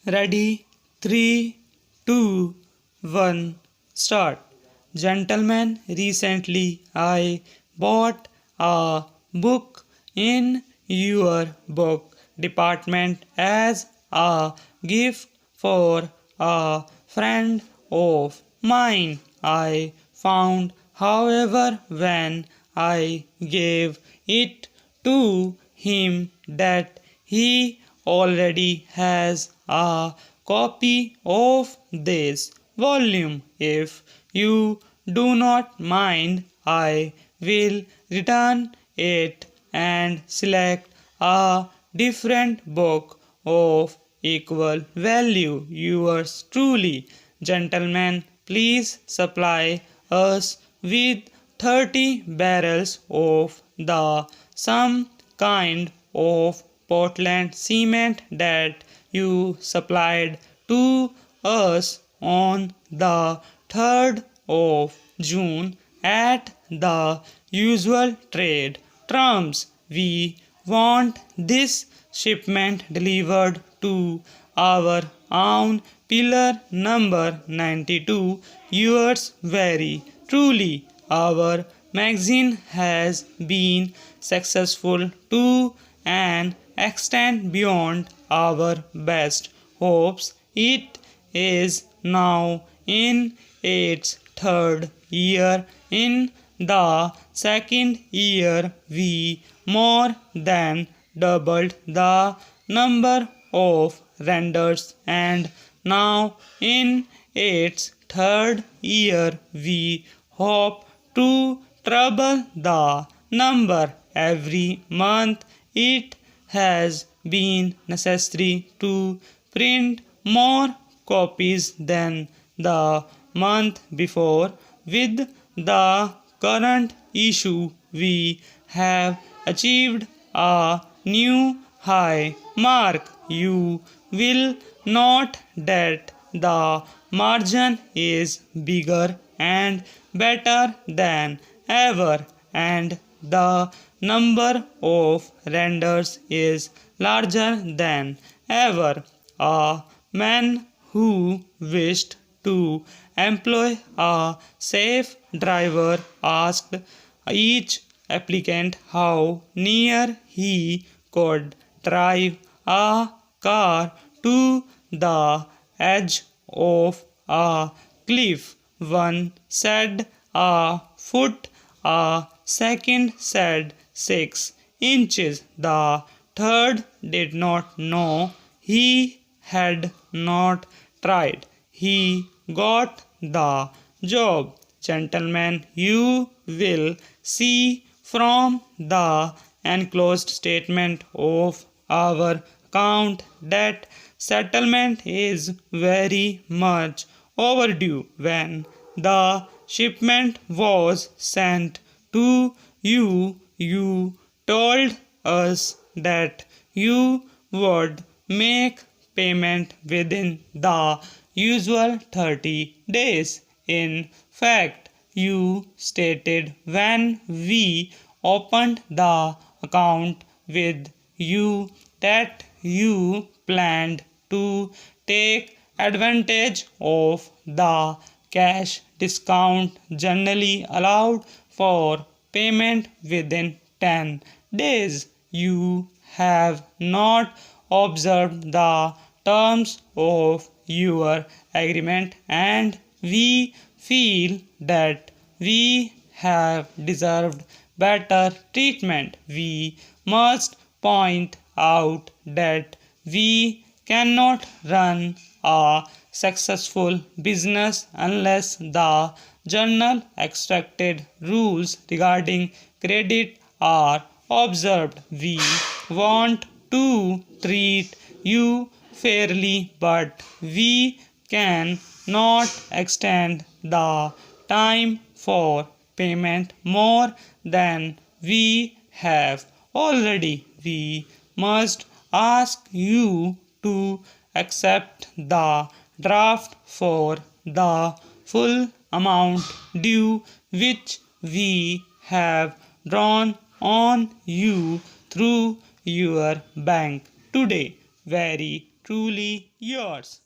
Ready? 3, 2, 1, start. Gentlemen, recently I bought a book in your book department as a gift for a friend of mine. I found, however, when I gave it to him that he already has a copy of this volume. If you do not mind, I will return it and select a different book of equal value. Yours truly, gentlemen, please supply us with 30 barrels of the some kind of Portland cement that you supplied to us on the 3rd of June at the usual trade terms. We want this shipment delivered to our own pillar number 92. Yours very truly. Our magazine has been successful to an extent beyond our best hopes. It is now in its third year. In the second year, we more than doubled the number of renders, and now in its third year, we hope to treble the number every month. It has been necessary to print more copies than the month before. With the current issue, we have achieved a new high mark. You will note that the margin is bigger and better than ever, and the number of renders is larger than ever. A man who wished to employ a safe driver asked each applicant how near he could drive a car to the edge of a cliff. One said a foot, a second said 6 inches. The third did not know. He had not tried. He got the job. Gentlemen, you will see from the enclosed statement of our account that settlement is very much overdue. When the shipment was sent to you, you told us that you would make payment within the usual 30 days. In fact, you stated when we opened the account with you that you planned to take advantage of the cash discount generally allowed for payment within 10 days. You have not observed the terms of your agreement, and we feel that we have deserved better treatment. We must point out that we cannot run a successful business unless the journal extracted rules regarding credit are observed. We want to treat you fairly, but we can not extend the time for payment more than we have already. We must ask you to accept the draft for the full amount due, which we have drawn on you through your bank today. Very truly yours.